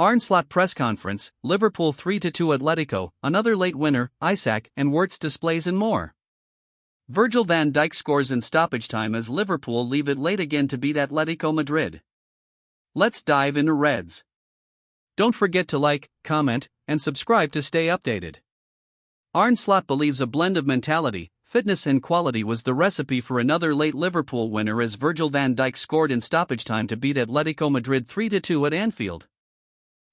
Arne Slot press conference, Liverpool 3-2 Atletico, another late winner, Isak and Wirtz displays and more. Virgil van Dijk scores in stoppage time as Liverpool leave it late again to beat Atletico Madrid. Let's dive into Reds. Don't forget to like, comment, and subscribe to stay updated. Arne Slot believes a blend of mentality, fitness and quality was the recipe for another late Liverpool winner as Virgil van Dijk scored in stoppage time to beat Atletico Madrid 3-2 at Anfield.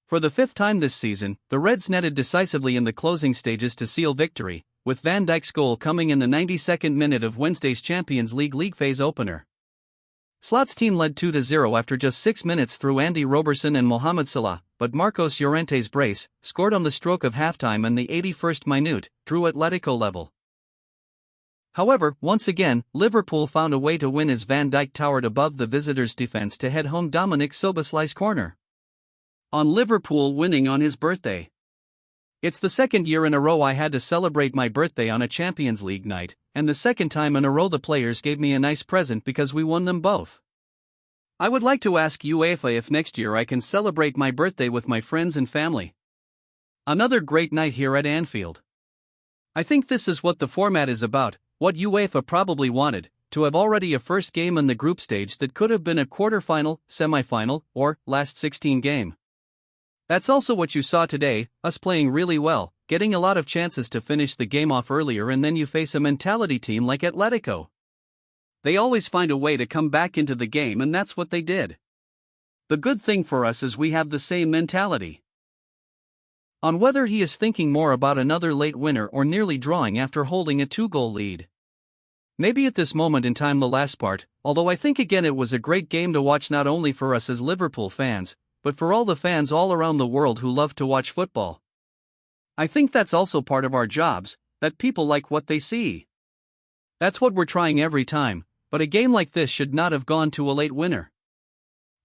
For the fifth time this season, the Reds netted decisively in the closing stages to seal victory, with Van Dijk's goal coming in the 92nd minute of Wednesday's Champions League phase opener. Slot's team led 2-0 after just 6 minutes through Andy Robertson and Mohamed Salah, but Marcos Llorente's brace, scored on the stroke of halftime in the 81st minute, drew Atletico level. However, once again, Liverpool found a way to win as Van Dijk towered above the visitors' defense to head home Dominik Szoboszlai's corner. On Liverpool winning on his birthday. It's the second year in a row I had to celebrate my birthday on a Champions League night, and the second time in a row the players gave me a nice present because we won them both. I would like to ask UEFA if next year I can celebrate my birthday with my friends and family. Another great night here at Anfield. I think this is what the format is about, what UEFA probably wanted, to have already a first game in the group stage that could have been a quarter-final, semi-final, or last 16 game. That's also what you saw today, us playing really well, getting a lot of chances to finish the game off earlier, and then you face a mentality team like Atletico. They always find a way to come back into the game, and that's what they did. The good thing for us is we have the same mentality. On whether he is thinking more about another late winner or nearly drawing after holding a 2-goal lead. Maybe at this moment in time the last part, although I think again it was a great game to watch not only for us as Liverpool fans, but for all the fans all around the world who love to watch football. I think that's also part of our jobs, that people like what they see. That's what we're trying every time, but a game like this should not have gone to a late winner.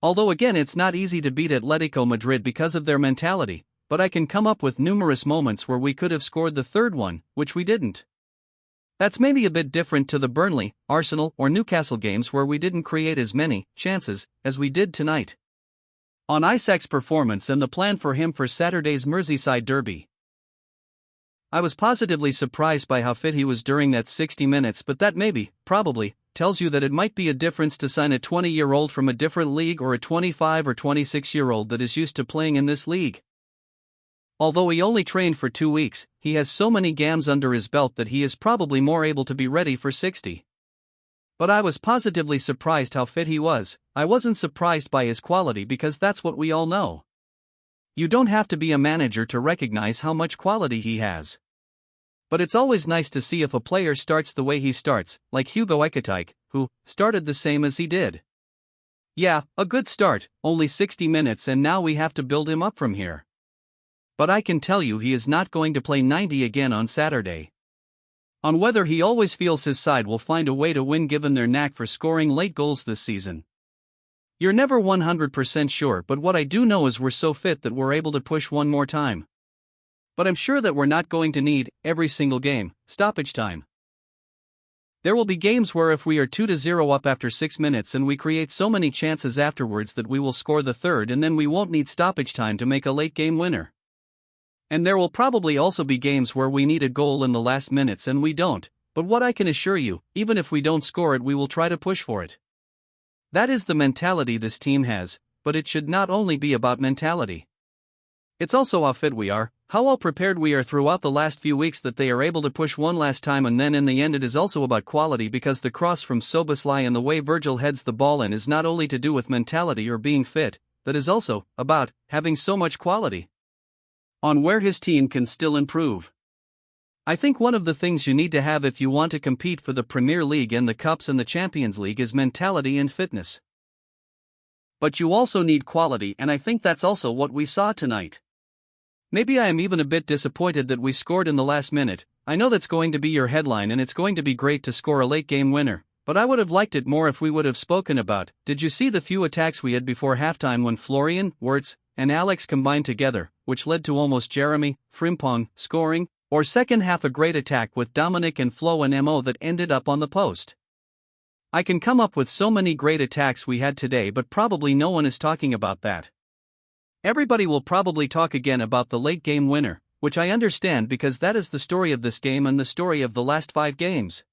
Although again it's not easy to beat Atletico Madrid because of their mentality, but I can come up with numerous moments where we could have scored the third one, which we didn't. That's maybe a bit different to the Burnley, Arsenal or Newcastle games where we didn't create as many chances as we did tonight. On Isak's performance and the plan for him for Saturday's Merseyside derby. I was positively surprised by how fit he was during that 60 minutes, but that probably, tells you that it might be a difference to sign a 20-year-old from a different league or a 25 or 26-year-old that is used to playing in this league. Although he only trained for 2 weeks, he has so many games under his belt that he is probably more able to be ready for 60. But I was positively surprised how fit he was. I wasn't surprised by his quality because that's what we all know. You don't have to be a manager to recognize how much quality he has. But it's always nice to see if a player starts the way he starts, like Hugo Ekitike, who started the same as he did. Yeah, a good start, only 60 minutes and now we have to build him up from here. But I can tell you he is not going to play 90 again on Saturday. On whether he always feels his side will find a way to win given their knack for scoring late goals this season. You're never 100% sure, but what I do know is we're so fit that we're able to push one more time. But I'm sure that we're not going to need, every single game, stoppage time. There will be games where if we are 2-0 up after 6 minutes and we create so many chances afterwards that we will score the third and then we won't need stoppage time to make a late game winner. And there will probably also be games where we need a goal in the last minutes and we don't, but what I can assure you, even if we don't score it we will try to push for it. That is the mentality this team has, but it should not only be about mentality. It's also how fit we are, how well prepared we are throughout the last few weeks that they are able to push one last time, and then in the end it is also about quality because the cross from Szoboszlai and the way Virgil heads the ball in is not only to do with mentality or being fit, that is also about having so much quality. On where his team can still improve. I think one of the things you need to have if you want to compete for the Premier League and the Cups and the Champions League is mentality and fitness. But you also need quality, and I think that's also what we saw tonight. Maybe I am even a bit disappointed that we scored in the last minute. I know that's going to be your headline and it's going to be great to score a late game winner, but I would have liked it more if we would have spoken about, did you see the few attacks we had before halftime when Florian, Wirtz, and Alex combined together, which led to almost Jeremy Frimpong scoring, or second half a great attack with Dominic and Flo and Mo that ended up on the post. I can come up with so many great attacks we had today, but probably no one is talking about that. Everybody will probably talk again about the late game winner, which I understand because that is the story of this game and the story of the last 5 games.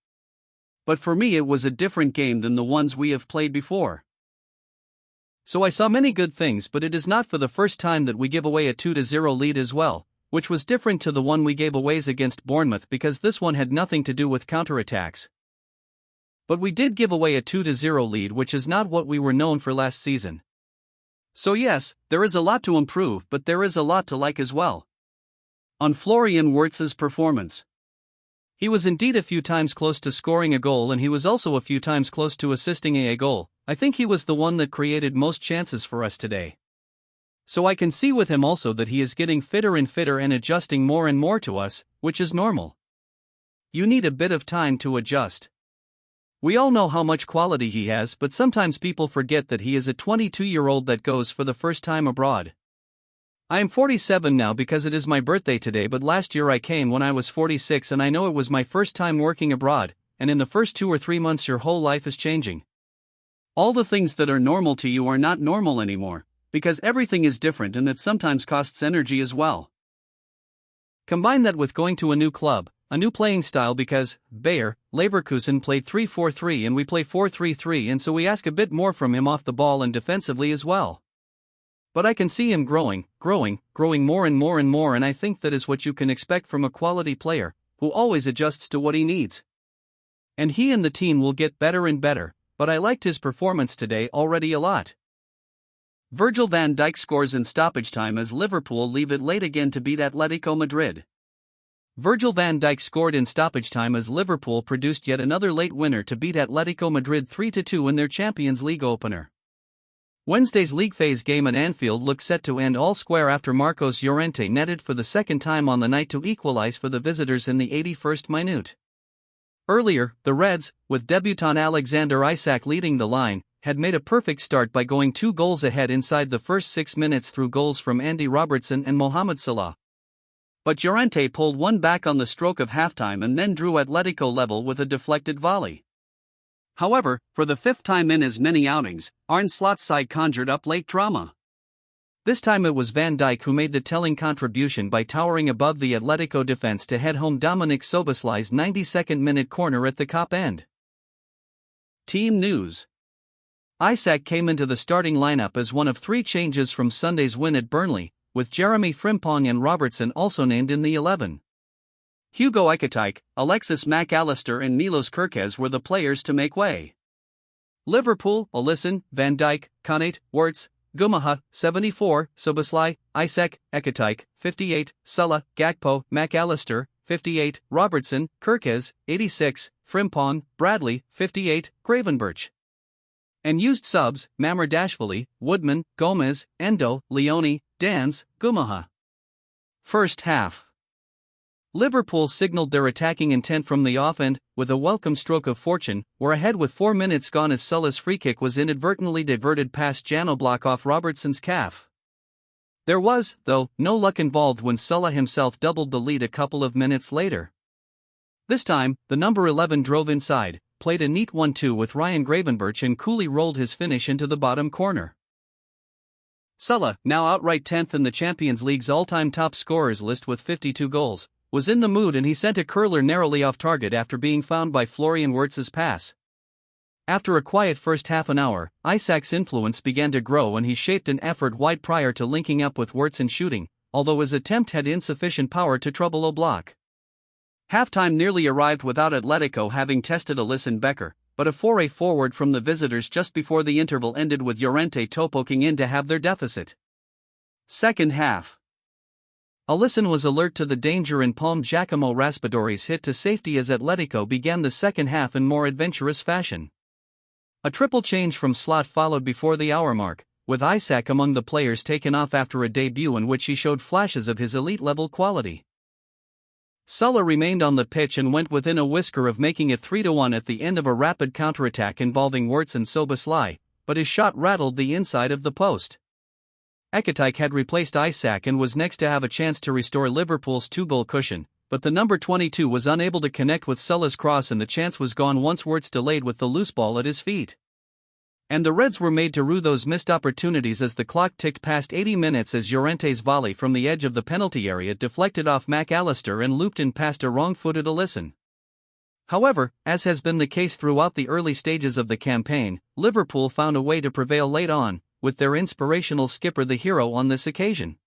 But for me it was a different game than the ones we have played before. So I saw many good things, but it is not for the first time that we give away a 2-0 lead as well, which was different to the one we gave away against Bournemouth because this one had nothing to do with counterattacks. But we did give away a 2-0 lead, which is not what we were known for last season. So yes, there is a lot to improve, but there is a lot to like as well. On Florian Wirtz's performance. He was indeed a few times close to scoring a goal, and he was also a few times close to assisting a goal. I think he was the one that created most chances for us today. So I can see with him also that he is getting fitter and fitter and adjusting more and more to us, which is normal. You need a bit of time to adjust. We all know how much quality he has, but sometimes people forget that he is a 22-year-old that goes for the first time abroad. I am 47 now because it is my birthday today, but last year I came when I was 46, and I know it was my first time working abroad, and in the first 2 or 3 months your whole life is changing. All the things that are normal to you are not normal anymore, because everything is different, and that sometimes costs energy as well. Combine that with going to a new club, a new playing style, because Bayer Leverkusen played 3-4-3 and we play 4-3-3, and so we ask a bit more from him off the ball and defensively as well. But I can see him growing more and more and more, and I think that is what you can expect from a quality player, who always adjusts to what he needs. And he and the team will get better and better, but I liked his performance today already a lot. Virgil van Dijk scores in stoppage time as Liverpool leave it late again to beat Atletico Madrid. Virgil van Dijk scored in stoppage time as Liverpool produced yet another late winner to beat Atletico Madrid 3-2 in their Champions League opener. Wednesday's league phase game at Anfield looked set to end all square after Marcos Llorente netted for the second time on the night to equalize for the visitors in the 81st minute. Earlier, the Reds, with debutant Alexander Isak leading the line, had made a perfect start by going 2 goals ahead inside the first 6 minutes through goals from Andy Robertson and Mohamed Salah. But Llorente pulled one back on the stroke of halftime and then drew Atletico level with a deflected volley. However, for the 5th time in as many outings, Arne Slot's side conjured up late drama. This time it was Van Dijk who made the telling contribution by towering above the Atletico defense to head home Dominik Szoboszlai's 92nd minute corner at the Kop end. Team news. Isak came into the starting lineup as one of 3 changes from Sunday's win at Burnley, with Jeremy Frimpong and Robertson also named in the 11. Hugo Ekitike, Alexis Mac Allister and Milos Kerkez were the players to make way. Liverpool: Alisson, Van Dijk, Konate, Wirtz, Gumaha, 74, Szoboszlai, Isak, Ekitike, 58, Salah, Gakpo, Mac Allister, 58, Robertson, Kerkez, 86, Frimpong, Bradley, 58, Gravenberch. And used subs: Mamardashvili, Woodman, Gomez, Endo, Leone, Dans, Gumaha. First half. Liverpool signaled their attacking intent from the off and, with a welcome stroke of fortune, were ahead with 4 minutes gone as Salah's free-kick was inadvertently diverted past Jan Oblak off Robertson's calf. There was, though, no luck involved when Salah himself doubled the lead a couple of minutes later. This time, the number 11 drove inside, played a neat 1-2 with Ryan Gravenberch and coolly rolled his finish into the bottom corner. Salah, now outright 10th in the Champions League's all-time top scorers list with 52 goals, was in the mood, and he sent a curler narrowly off target after being found by Florian Wirtz's pass. After a quiet first half an hour, Isak's influence began to grow and he shaped an effort wide prior to linking up with Wirtz and shooting, although his attempt had insufficient power to trouble Oblak. Halftime nearly arrived without Atletico having tested Alisson Becker, but a foray forward from the visitors just before the interval ended with Llorente toe-poking in to have their deficit. Second half. Alisson was alert to the danger and palmed Giacomo Raspadori's hit to safety as Atletico began the second half in more adventurous fashion. A triple change from Slot followed before the hour mark, with Isak among the players taken off after a debut in which he showed flashes of his elite-level quality. Salah remained on the pitch and went within a whisker of making it 3-1 at the end of a rapid counterattack involving Wirtz and Szoboszlai, but his shot rattled the inside of the post. Ekitike had replaced Isak and was next to have a chance to restore Liverpool's 2-goal cushion, but the number 22 was unable to connect with Salah's cross and the chance was gone once Wirtz delayed with the loose ball at his feet. And the Reds were made to rue those missed opportunities as the clock ticked past 80 minutes as Llorente's volley from the edge of the penalty area deflected off McAllister and looped in past a wrong-footed Alisson. However, as has been the case throughout the early stages of the campaign, Liverpool found a way to prevail late on, with their inspirational skipper the hero on this occasion.